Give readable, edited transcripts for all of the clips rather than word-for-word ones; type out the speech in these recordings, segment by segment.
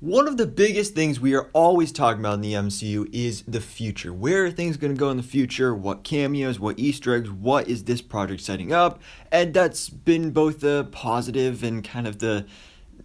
One of the biggest things we are always talking about in the MCU is the future. Where are things going to go in the future? What cameos, what Easter eggs, what is this project setting up? And that's been both the positive and kind of the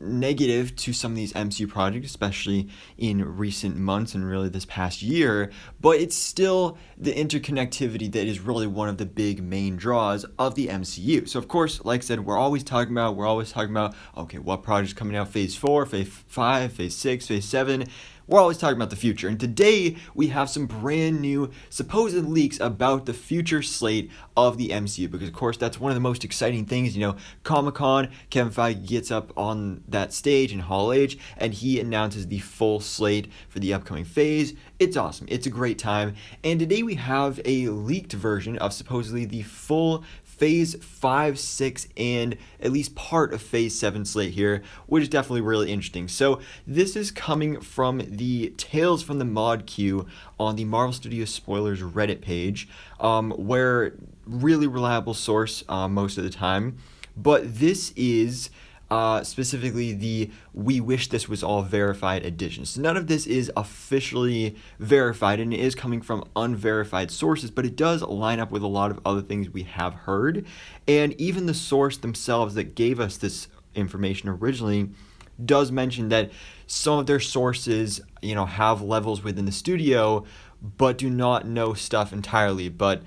negative to some of these MCU projects, especially in recent months and really this past year, but it's still the interconnectivity that is really one of the big main draws of the MCU. So of course, like I said, we're always talking about, okay, what project's coming out, phase 4, phase 5, phase 6, phase 7, we're always talking about the future. And today we have some brand new supposed leaks about the future slate of the MCU, because of course that's one of the most exciting things. Comic-Con, Kevin Feige gets up on that stage in Hall H and he announces the full slate for the upcoming phase. It's awesome. It's a great time. And today we have a leaked version of supposedly the full Phase 5, 6, and at least part of Phase 7 slate here, which is definitely really interesting. So this is coming from the Tales from the Mod queue on the Marvel Studios Spoilers Reddit page, where really reliable source most of the time. But this is specifically the "we wish this was all verified" edition. So none of this is officially verified, and it is coming from unverified sources, but it does line up with a lot of other things we have heard. And even the source themselves that gave us this information originally does mention that some of their sources, have levels within the studio, but do not know stuff entirely. But,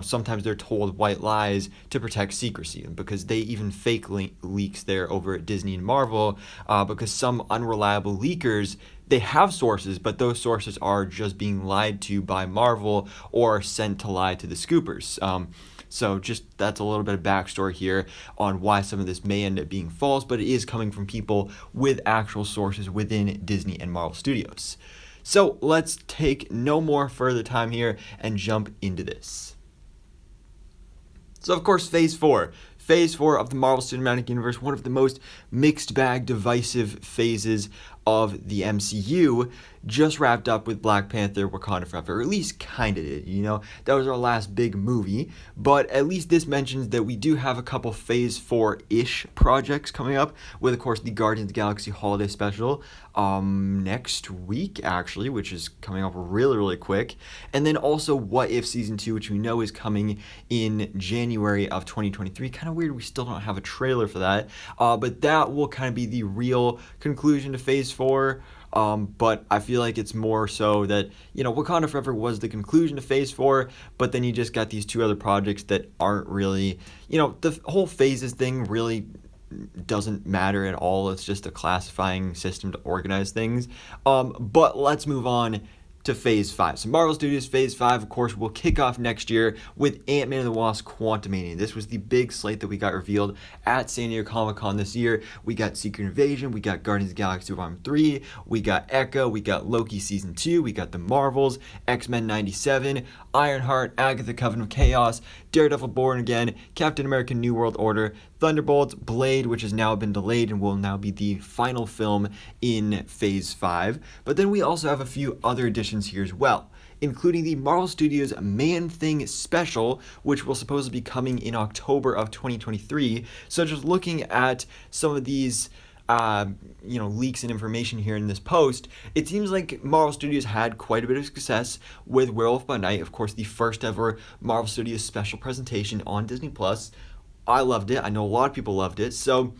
sometimes they're told white lies to protect secrecy, because they even fake leaks there over at Disney and Marvel, because some unreliable leakers, they have sources, but those sources are just being lied to by Marvel or sent to lie to the scoopers. So just that's a little bit of backstory here on why some of this may end up being false, but it is coming from people with actual sources within Disney and Marvel Studios. So let's take no more further time here and jump into this. So of course, Phase 4. Phase 4 of the Marvel Cinematic Universe, one of the most mixed bag, divisive phases of the MCU, just wrapped up with Black Panther: Wakanda Forever, or at least kind of did, that was our last big movie, but at least this mentions that we do have a couple Phase 4-ish projects coming up, with of course the Guardians of the Galaxy Holiday Special next week actually, which is coming up really, really quick, and then also What If Season 2, which we know is coming in January of 2023. Kind of weird we still don't have a trailer for that, but that will kind of be the real conclusion to Phase 4. But I feel like it's more so that, Wakanda Forever was the conclusion to Phase 4, but then you just got these two other projects that aren't really, the whole phases thing really doesn't matter at all. It's just a classifying system to organize things. But let's move on to Phase 5. So Marvel Studios Phase 5, of course, will kick off next year with Ant-Man and the Wasp: Quantumania. This was the big slate that we got revealed at San Diego Comic-Con this year. We got Secret Invasion, we got Guardians of the Galaxy Vol. 3, we got Echo, we got Loki Season 2, we got The Marvels, X-Men 97, Ironheart, Agatha Coven of Chaos, Daredevil Born Again, Captain America New World Order, Thunderbolts, Blade, which has now been delayed and will now be the final film in Phase 5. But then we also have a few other additions here as well, including the Marvel Studios Man-Thing special, which will supposedly be coming in October of 2023. So just looking at some of these leaks and information here in this post, it seems like Marvel Studios had quite a bit of success with Werewolf by Night, of course the first ever Marvel Studios special presentation on Disney+. I loved it. I know a lot of people loved it. So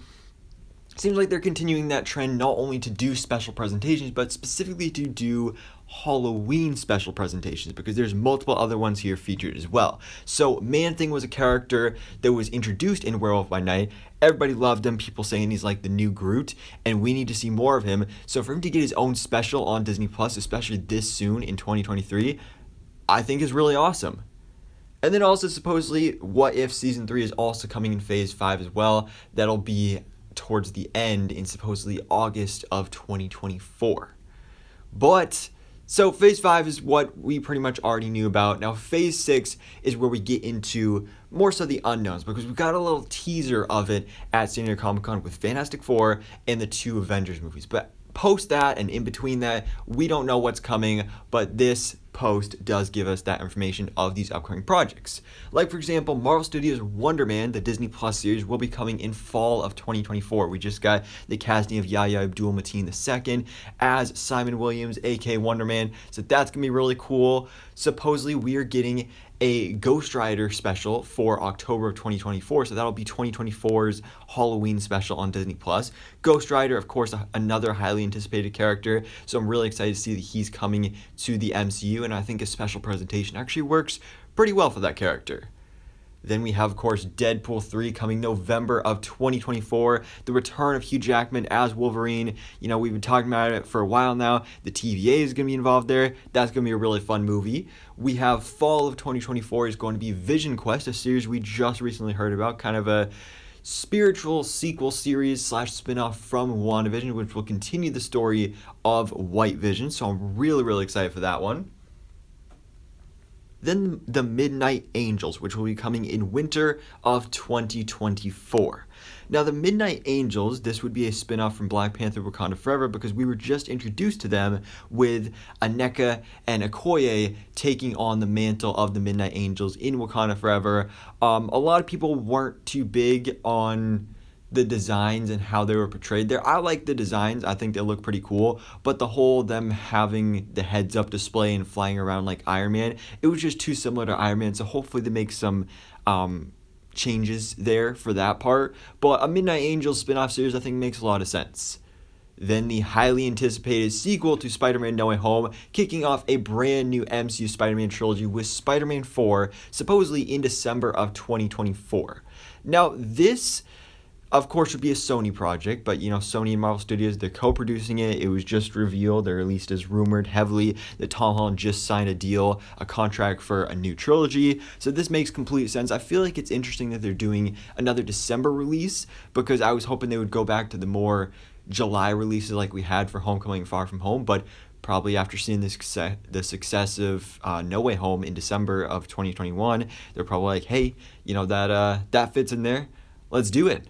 it seems like they're continuing that trend, not only to do special presentations, but specifically to do Halloween special presentations, because there's multiple other ones here featured as well. So Man-Thing was a character that was introduced in Werewolf by Night. Everybody loved him, people saying he's like the new Groot, and we need to see more of him. So for him to get his own special on Disney+, especially this soon in 2023, I think is really awesome. And then also supposedly What If Season 3 is also coming in Phase 5 as well. That'll be towards the end in supposedly August of 2024. But so Phase 5 is what we pretty much already knew about. Now Phase 6 is where we get into more so the unknowns, because we got a little teaser of it at San Diego Comic-Con with Fantastic Four and the 2 Avengers movies. But post that and in between that, we don't know what's coming, but this post does give us that information of these upcoming projects. Like, for example, Marvel Studios' Wonder Man, the Disney Plus series, will be coming in fall of 2024. We just got the casting of Yahya Abdul-Mateen II as Simon Williams, aka Wonder Man, so that's going to be really cool. Supposedly, we are getting a Ghost Rider special for October of 2024, so that'll be 2024's Halloween special on Disney Plus. Ghost Rider, of course, another highly anticipated character, so I'm really excited to see that he's coming to the MCU, and I think a special presentation actually works pretty well for that character. Then we have, of course, Deadpool 3 coming November of 2024. The return of Hugh Jackman as Wolverine. You know, we've been talking about it for a while now. The TVA is going to be involved there. That's going to be a really fun movie. We have fall of 2024 is going to be Vision Quest, a series we just recently heard about. Kind of a spiritual sequel series / spin-off from WandaVision, which will continue the story of White Vision. So I'm really, really excited for that one. Then the Midnight Angels, which will be coming in winter of 2024. Now, the Midnight Angels, this would be a spin-off from Black Panther Wakanda Forever because we were just introduced to them with Aneka and Okoye taking on the mantle of the Midnight Angels in Wakanda Forever. A lot of people weren't too big on the designs and how they were portrayed there. I like the designs. I think they look pretty cool. But the whole them having the heads-up display and flying around like Iron Man, it was just too similar to Iron Man. So hopefully they make some changes there for that part. But a Midnight Angels spin-off series I think makes a lot of sense. Then the highly anticipated sequel to Spider-Man No Way Home, kicking off a brand new MCU Spider-Man trilogy with Spider-Man 4, supposedly in December of 2024. Now, this, of course, would be a Sony project, but, you know, Sony and Marvel Studios, they're co-producing it. It was just revealed, or at least is rumored heavily, that Tom Holland just signed a contract for a new trilogy. So this makes complete sense. I feel like it's interesting that they're doing another December release, because I was hoping they would go back to the more July releases like we had for Homecoming and Far From Home, but probably after seeing the success of No Way Home in December of 2021, they're probably like, hey, you know, that fits in there. Let's do it.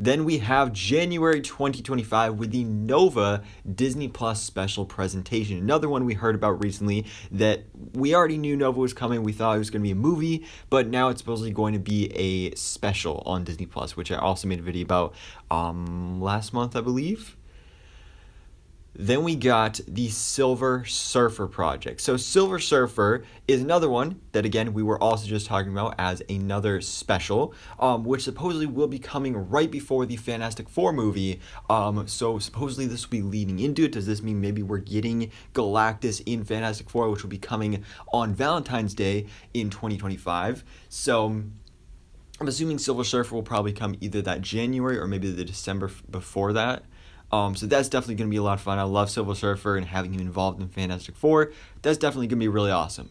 Then we have January 2025 with the Nova Disney Plus special presentation. Another one we heard about recently that we already knew Nova was coming. We thought it was going to be a movie, but now it's supposedly going to be a special on Disney Plus, which I also made a video about last month, I believe. Then we got the Silver Surfer project. So Silver Surfer is another one that, again, we were also just talking about as another special, which supposedly will be coming right before the Fantastic Four movie. So supposedly this will be leading into it. Does this mean maybe we're getting Galactus in Fantastic Four, which will be coming on Valentine's Day in 2025? So I'm assuming Silver Surfer will probably come either that January or maybe the December before that. So that's definitely going to be a lot of fun. I love Silver Surfer, and having him involved in Fantastic Four, that's definitely going to be really awesome.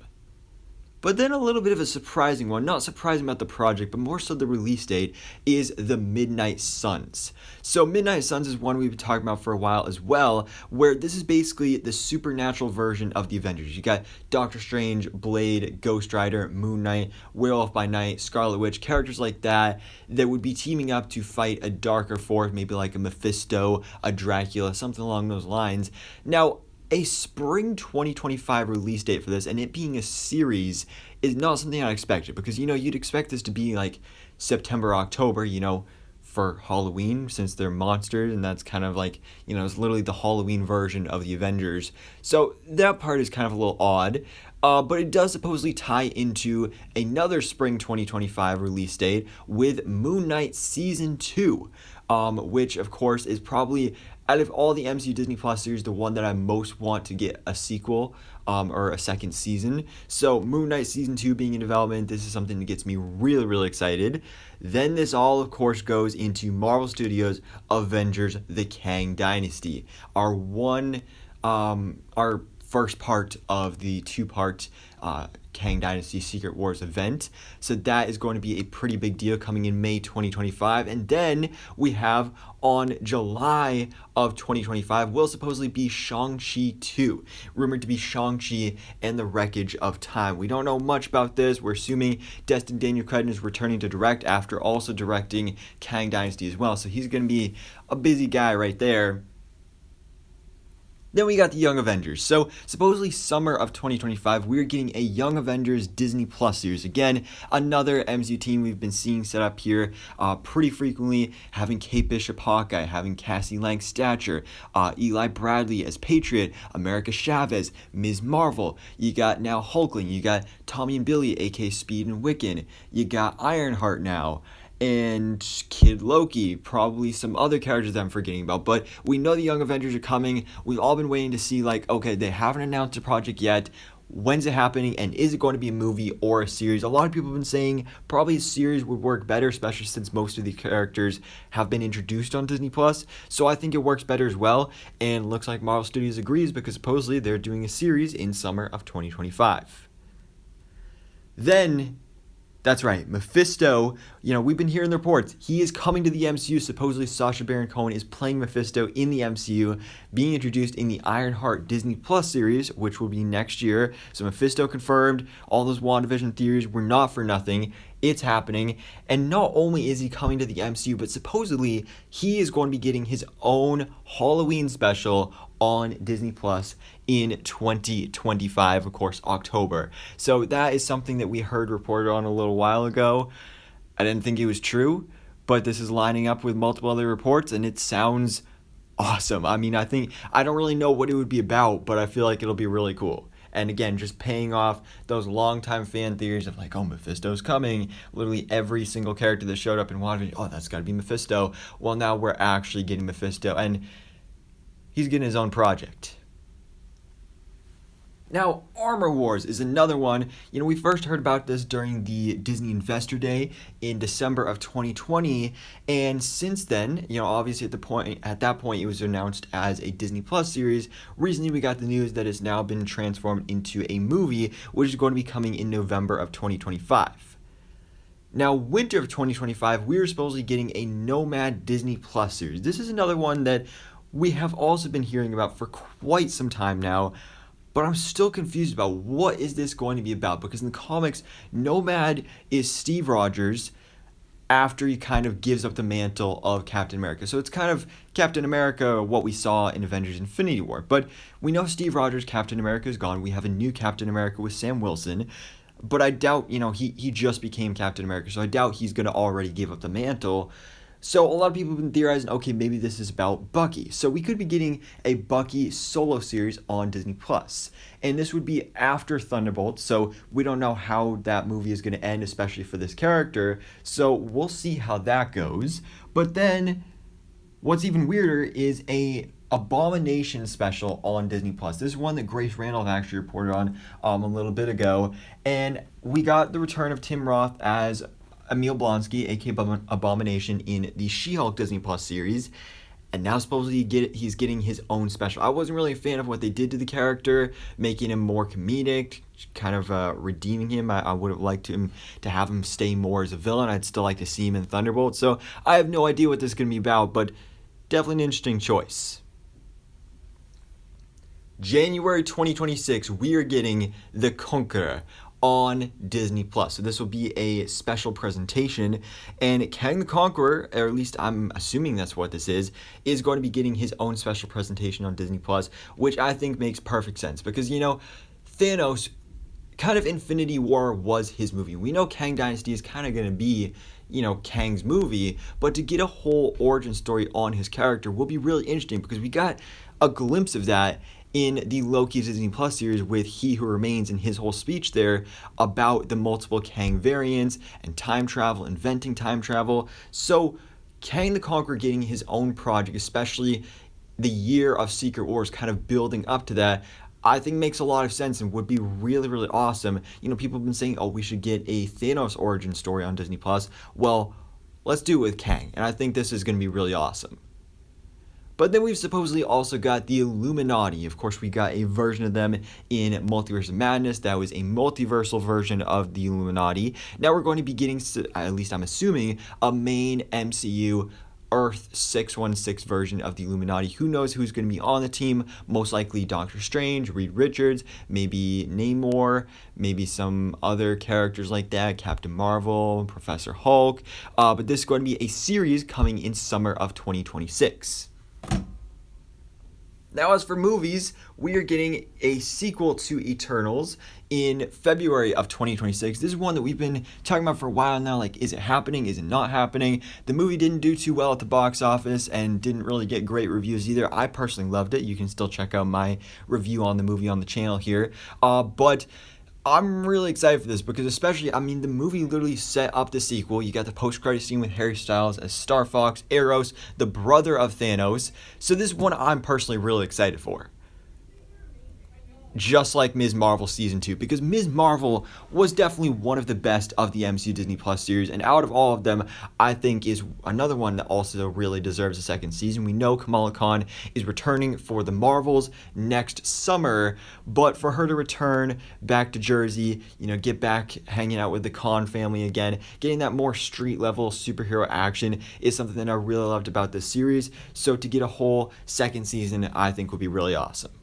But then a little bit of a surprising one, not surprising about the project, but more so the release date, is the Midnight Suns. So Midnight Suns is one we've been talking about for a while as well, where this is basically the supernatural version of the Avengers. You got Doctor Strange, Blade, Ghost Rider, Moon Knight, Werewolf by Night, Scarlet Witch, characters like that would be teaming up to fight a darker force, maybe like a Mephisto, a Dracula, something along those lines. Now, a spring 2025 release date for this, and it being a series, is not something I expected, because, you know, you'd expect this to be like September, October, you know, for Halloween, since they're monsters, and that's kind of like, you know, it's literally the Halloween version of the Avengers. So that part is kind of a little odd, but it does supposedly tie into another spring 2025 release date with Moon Knight Season 2, which, of course, is probably, out of all the MCU Disney Plus series, the one that I most want to get a sequel or a second season. So Moon Knight Season 2 being in development, this is something that gets me really, really excited. Then this all, of course, goes into Marvel Studios' Avengers: The Kang Dynasty, our first part of the two-part Kang Dynasty Secret Wars event. So that is going to be a pretty big deal coming in May 2025. And then we have on July of 2025 will supposedly be Shang-Chi 2, rumored to be Shang-Chi and the Wreckage of Time. We don't know much about this. We're assuming Destin Daniel Cretton is returning to direct after also directing Kang Dynasty as well. So he's going to be a busy guy right there. Then we got the Young Avengers. So supposedly summer of 2025, we're getting a Young Avengers Disney Plus series. Again, another MCU team we've been seeing set up here pretty frequently, having Kate Bishop Hawkeye, having Cassie Lang Stature, Eli Bradley as Patriot, America Chavez, Ms. Marvel. You got now Hulkling, you got Tommy and Billy, aka Speed and Wiccan. You got Ironheart now. And Kid Loki, probably some other characters that I'm forgetting about, but we know the Young Avengers are coming. We've all been waiting to see, like, okay, they haven't announced a project yet. When's it happening, and is it going to be a movie or a series? A lot of people have been saying probably a series would work better, especially since most of the characters have been introduced on Disney+. So I think it works better as well, and looks like Marvel Studios agrees because supposedly they're doing a series in summer of 2025. Then, that's right, Mephisto, we've been hearing the reports. He is coming to the MCU. Supposedly Sacha Baron Cohen is playing Mephisto in the MCU, being introduced in the Ironheart Disney Plus series, which will be next year. So Mephisto confirmed. All those WandaVision theories were not for nothing. It's happening. And not only is he coming to the MCU, but supposedly he is going to be getting his own Halloween special on Disney Plus in 2025, of course, October. So that is something that we heard reported on a little while ago. I didn't think it was true, but this is lining up with multiple other reports, and it sounds awesome. I mean, I don't really know what it would be about, but I feel like it'll be really cool. And again, just paying off those longtime fan theories of like, oh, Mephisto's coming. Literally every single character that showed up in WandaVision, oh, that's got to be Mephisto. Well, now we're actually getting Mephisto, and he's getting his own project. Now, Armor Wars is another one. We first heard about this during the Disney Investor Day in December of 2020, and since then, obviously at that point, it was announced as a Disney Plus series. Recently, we got the news that it's now been transformed into a movie, which is going to be coming in November of 2025. Now, winter of 2025, we are supposedly getting a NOMAD Disney Plus series. This is another one that we have also been hearing about for quite some time now. But I'm still confused about what is this going to be about, because in the comics, Nomad is Steve Rogers after he kind of gives up the mantle of Captain America. So it's kind of Captain America, what we saw in Avengers Infinity War. But we know Steve Rogers, Captain America, is gone. We have a new Captain America with Sam Wilson. But I doubt, he just became Captain America. So I doubt he's going to already give up the mantle. So a lot of people have been theorizing, okay, maybe this is about Bucky. So we could be getting a Bucky solo series on Disney+. And this would be after Thunderbolts, so we don't know how that movie is going to end, especially for this character. So we'll see how that goes. But then, what's even weirder is a Abomination special on Disney+. This is one that Grace Randolph actually reported on a little bit ago. And we got the return of Tim Roth as Emil Blonsky, aka Abomination, in the She-Hulk Disney Plus series, and now supposedly he's getting his own special. I wasn't really a fan of what they did to the character, making him more comedic, kind of redeeming him. I would have liked him to have him stay more as a villain. I'd still like to see him in Thunderbolt. So I have no idea what this is going to be about, but definitely an interesting choice. January 2026, we are getting The Conqueror on Disney Plus. So this will be a special presentation, and Kang the Conqueror, or at least I'm assuming that's what this is going to be getting his own special presentation on Disney Plus, which I think makes perfect sense because Thanos, kind of Infinity War was his movie. We know Kang Dynasty is kind of going to be Kang's movie, but to get a whole origin story on his character will be really interesting because we got a glimpse of that in the Loki Disney Plus series with He Who Remains and his whole speech there about the multiple Kang variants and time travel, inventing time travel. So Kang the Conqueror getting his own project, especially the year of Secret Wars kind of building up to that, I think makes a lot of sense and would be really, really awesome. People have been saying, oh, we should get a Thanos origin story on Disney Plus. Well, let's do it with Kang, and I think this is going to be really awesome. But then we've supposedly also got the Illuminati. Of course, we got a version of them in Multiverse of Madness. That was a multiversal version of the Illuminati. Now we're going to be getting, at least I'm assuming, a main MCU Earth 616 version of the Illuminati. Who knows who's going to be on the team? Most likely Doctor Strange, Reed Richards, maybe Namor, maybe some other characters like that, Captain Marvel, Professor Hulk. But this is going to be a series coming in summer of 2026. Now, as for movies, we are getting a sequel to Eternals in February of 2026. This is one that we've been talking about for a while now. Like, is it happening? Is it not happening? The movie didn't do too well at the box office and didn't really get great reviews either. I personally loved it. You can still check out my review on the movie on the channel here. But I'm really excited for this because especially, the movie literally set up the sequel. You got the post-credit scene with Harry Styles as Star Fox, Eros, the brother of Thanos. So this is one I'm personally really excited for. Just like Ms. Marvel Season 2, because Ms. Marvel was definitely one of the best of the MCU Disney Plus series, and out of all of them, I think is another one that also really deserves a second season. We know Kamala Khan is returning for the Marvels next summer, but for her to return back to Jersey, get back hanging out with the Khan family again, getting that more street-level superhero action is something that I really loved about this series, so to get a whole second season, I think would be really awesome.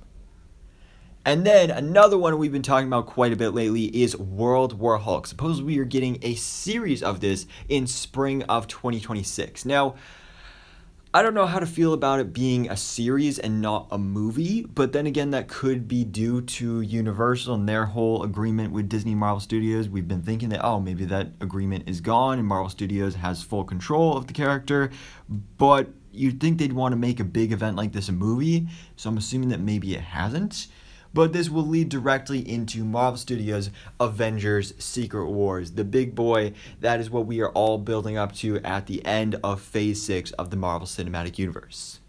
And then another one we've been talking about quite a bit lately is World War Hulk. Supposedly we are getting a series of this in spring of 2026. Now, I don't know how to feel about it being a series and not a movie, but then again, that could be due to Universal and their whole agreement with Disney Marvel Studios. We've been thinking that, maybe that agreement is gone and Marvel Studios has full control of the character, but you'd think they'd want to make a big event like this a movie, so I'm assuming that maybe it hasn't. But this will lead directly into Marvel Studios' Avengers Secret Wars, the big boy. That is what we are all building up to at the end of Phase 6 of the Marvel Cinematic Universe.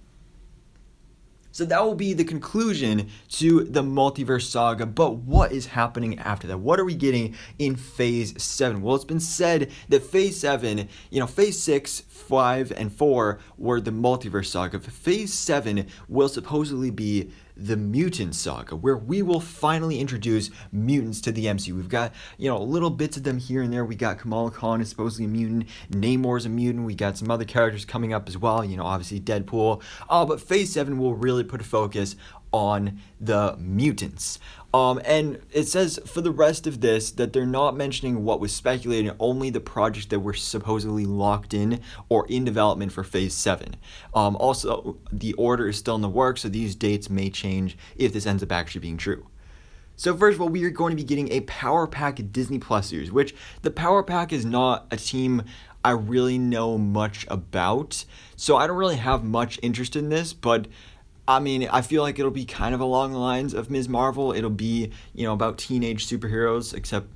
So that will be the conclusion to the multiverse saga, but what is happening after that? What are we getting in Phase 7? Well, it's been said that Phase 7, Phase 6, 5, and 4 were the multiverse saga. Phase 7 will supposedly be the mutant saga, where we will finally introduce mutants to the MCU. We've got, little bits of them here and there. We got Kamala Khan is supposedly a mutant. Namor's a mutant. We got some other characters coming up as well, obviously Deadpool. But Phase 7 will really put a focus on the mutants. And it says for the rest of this that they're not mentioning what was speculated, only the projects that were supposedly locked in or in development for Phase 7. Also, the order is still in the works, so these dates may change if this ends up actually being true. So first of all, we are going to be getting a Power Pack Disney Plus series, which the Power Pack is not a team I really know much about, so I don't really have much interest in this, but I feel like it'll be kind of along the lines of Ms. Marvel. It'll be, about teenage superheroes, except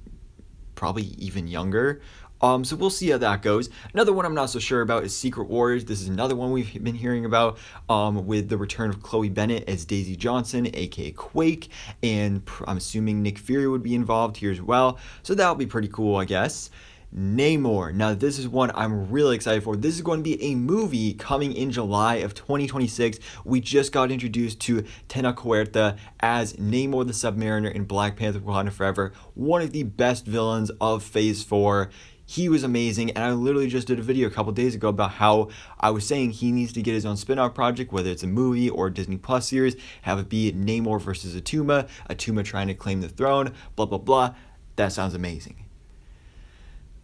probably even younger. So we'll see how that goes. Another one I'm not so sure about is Secret Warriors. This is another one we've been hearing about with the return of Chloe Bennett as Daisy Johnson, aka Quake, and I'm assuming Nick Fury would be involved here as well. So that'll be pretty cool, I guess. Namor. Now, this is one I'm really excited for. This is going to be a movie coming in July of 2026. We just got introduced to Tena Huerta as Namor the Submariner in Black Panther Wakanda Forever, one of the best villains of Phase 4. He was amazing, and I literally just did a video a couple days ago about how I was saying he needs to get his own spin-off project, whether it's a movie or a Disney Plus series, have it be Namor versus Atuma trying to claim the throne, blah, blah, blah. That sounds amazing.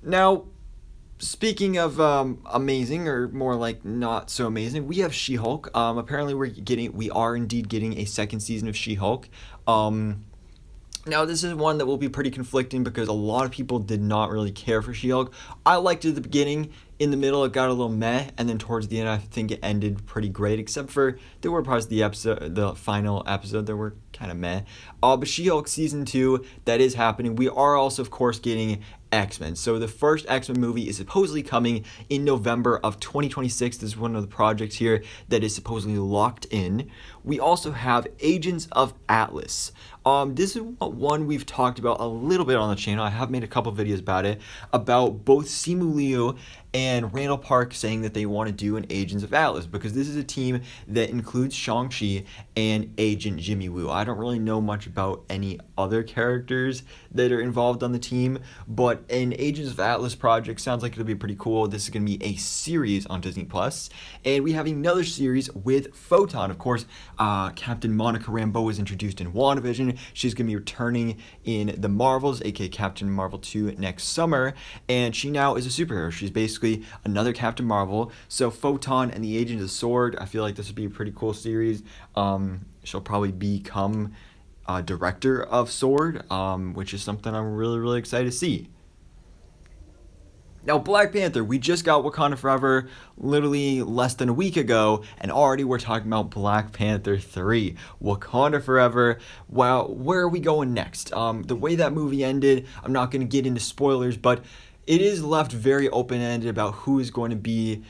Now, speaking of amazing, or more like not so amazing, we have She-Hulk. Apparently we are indeed getting a second season of She-Hulk. Now, this is one that will be pretty conflicting because a lot of people did not really care for She-Hulk. I liked it at the beginning. In the middle, it got a little meh, and then towards the end, I think it ended pretty great, except for there were parts of the final episode that were kind of meh. But She-Hulk Season 2, that is happening. We are also, of course, getting X-Men. So the first X-Men movie is supposedly coming in November of 2026. This is one of the projects here that is supposedly locked in. We also have Agents of Atlas. This is one we've talked about a little bit on the channel. I have made a couple videos about it, about both Simu Liu and Randall Park saying that they want to do an Agents of Atlas because this is a team that includes Shang-Chi and Agent Jimmy Woo. I don't really know much about any other characters that are involved on the team, but an Agents of Atlas project sounds like it'll be pretty cool. This is going to be a series on Disney Plus, and we have another series with Photon. Of course, Captain Monica Rambeau was introduced in WandaVision. She's going to be returning in the Marvels, aka Captain Marvel 2 next summer, and she now is a superhero. She's basically basically another Captain Marvel. So Photon and the Agent of S.W.O.R.D., I feel like this would be a pretty cool series. She'll probably become director of S.W.O.R.D., which is something I'm really, really excited to see. Now, Black Panther, we just got Wakanda Forever literally less than a week ago, and already we're talking about Black Panther 3. Wakanda Forever, well, where are we going next? The way that movie ended, I'm not going to get into spoilers, but it is left very open-ended about who is going to be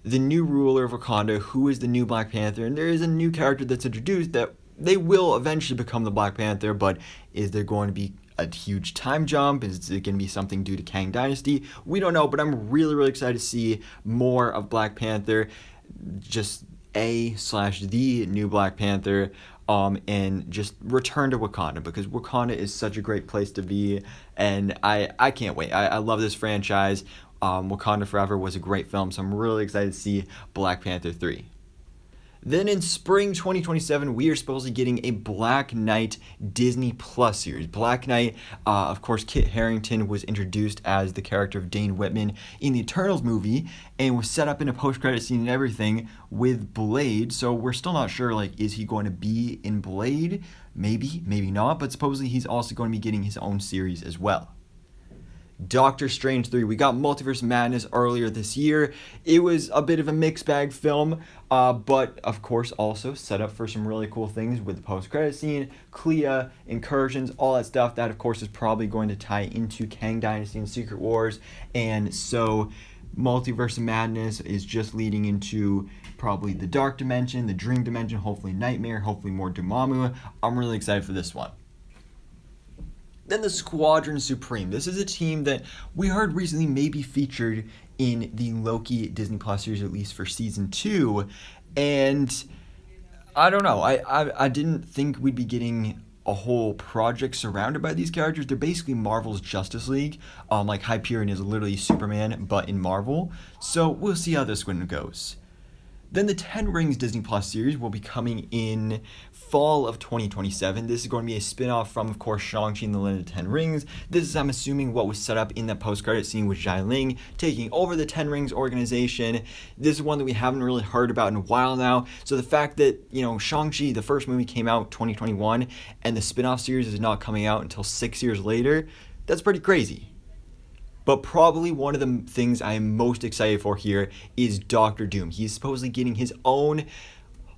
the new ruler of Wakanda, who is the new Black Panther, and there is a new character that's introduced that they will eventually become the Black Panther, but is there going to be a huge time jump? Is it going to be something due to Kang Dynasty? We don't know, but I'm really, really excited to see more of Black Panther, just the new Black Panther, and just return to Wakanda, because Wakanda is such a great place to be, and I can't wait. I love this franchise. Wakanda Forever was a great film, so I'm really excited to see Black Panther 3. Then in spring 2027, we are supposedly getting a Black Knight Disney Plus series. Black Knight, of course, Kit Harington was introduced as the character of Dane Whitman in the Eternals movie and was set up in a post-credit scene and everything with Blade. So we're still not sure, like, is he going to be in Blade? Maybe, maybe not, but supposedly he's also going to be getting his own series as well. Doctor Strange 3. We got Multiverse Madness earlier this year. It was a bit of a mixed bag film, but of course also set up for some really cool things with the post-credit scene, Clea, incursions, all that stuff. That of course is probably going to tie into Kang Dynasty and Secret Wars, and so Multiverse Madness is just leading into probably the Dark Dimension, the Dream Dimension, hopefully Nightmare, hopefully more Dormammu. I'm really excited for this one. Then the Squadron Supreme. This is a team that we heard recently may be featured in the Loki Disney Plus series, at least for season 2. And I don't know. I didn't think we'd be getting a whole project surrounded by these characters. They're basically Marvel's Justice League. Like Hyperion is literally Superman, but in Marvel. So we'll see how this one goes. Then the 10 Rings Disney Plus series will be coming in fall of 2027. This is going to be a spin-off from, of course, Shang-Chi and the Legend of the Ten Rings. This is, I'm assuming, what was set up in that post-credit scene with Zhai Ling taking over the 10 Rings organization. This is one that we haven't really heard about in a while now. So the fact that, Shang-Chi, the first movie came out 2021, and the spin-off series is not coming out until 6 years later, that's pretty crazy. But probably one of the things I am most excited for here is Doctor Doom. He's supposedly getting his own,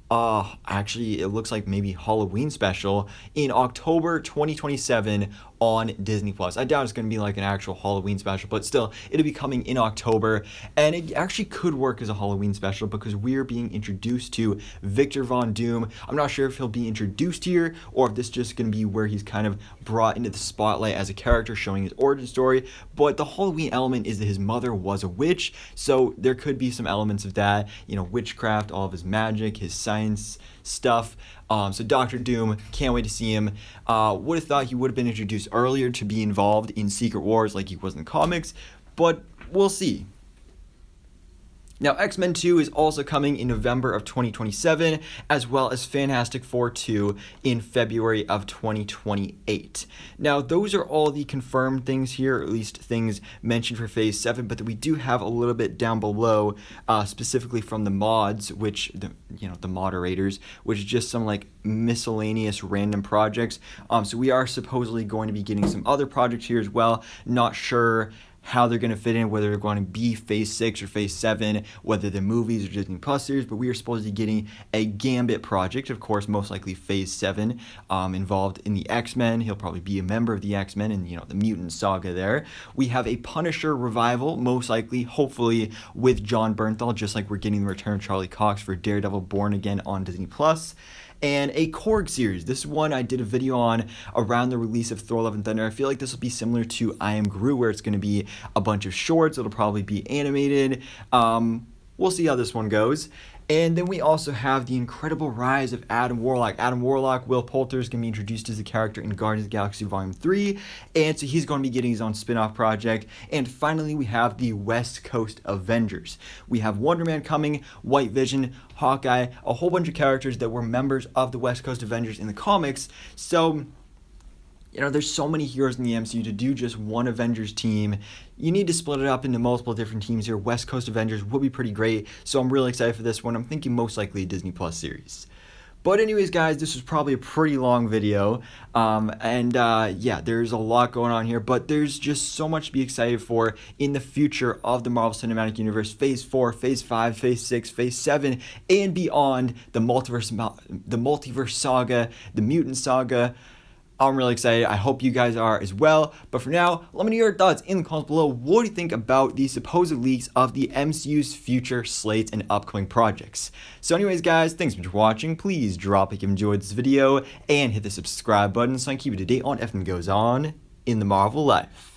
actually it looks like maybe Halloween special in October 2027 on Disney Plus. I doubt it's going to be like an actual Halloween special, but still, it'll be coming in October, and it actually could work as a Halloween special because we're being introduced to Victor Von Doom. I'm not sure if he'll be introduced here or if this is just going to be where he's kind of brought into the spotlight as a character showing his origin story, but the Halloween element is that his mother was a witch, so there could be some elements of that, witchcraft, all of his magic, his science stuff. So Doctor Doom, can't wait to see him. Would have thought he would have been introduced earlier to be involved in Secret Wars like he was in the comics, but we'll see. Now, X-Men 2 is also coming in November of 2027, as well as Fantastic Four 2 in February of 2028. Now, those are all the confirmed things here, or at least things mentioned for Phase 7, but we do have a little bit down below, specifically from the mods, which, the moderators, which is just some, miscellaneous random projects. So we are supposedly going to be getting some other projects here as well. Not sure how they're going to fit in, whether they're going to be Phase 6 or Phase 7, whether the movies or Disney Plus series, but we are supposed to be getting a Gambit project, of course, most likely Phase 7, involved in the X-Men. He'll probably be a member of the X-Men and, the mutant saga there. We have a Punisher revival, most likely, hopefully, with John Bernthal, just like we're getting the return of Charlie Cox for Daredevil Born Again on Disney Plus. And a Korg series. This one I did a video on around the release of Thor: Love and Thunder. I feel like this will be similar to I Am Groot, where it's going to be a bunch of shorts. It'll probably be animated. We'll see how this one goes. And then we also have the incredible rise of Adam Warlock. Adam Warlock, Will Poulter, is going to be introduced as a character in Guardians of the Galaxy Volume 3. And so he's going to be getting his own spin-off project. And finally, we have the West Coast Avengers. We have Wonder Man coming, White Vision, Hawkeye, a whole bunch of characters that were members of the West Coast Avengers in the comics. So there's so many heroes in the MCU to do just one Avengers team. You need to split it up into multiple different teams here. West Coast Avengers would be pretty great, so I'm really excited for this one. I'm thinking most likely a Disney Plus series. But anyways, guys, this was probably a pretty long video, yeah, there's a lot going on here, but there's just so much to be excited for in the future of the Marvel Cinematic Universe, Phase 4, Phase 5, Phase 6, Phase 7, and beyond, the multiverse saga, the mutant saga. I'm really excited. I hope you guys are as well. But for now, let me know your thoughts in the comments below. What do you think about the supposed leaks of the MCU's future slates and upcoming projects? So anyways, guys, thanks so much for watching. Please drop a like if you enjoyed this video and hit the subscribe button so I can keep you up to date on everything that goes on in the Marvel life.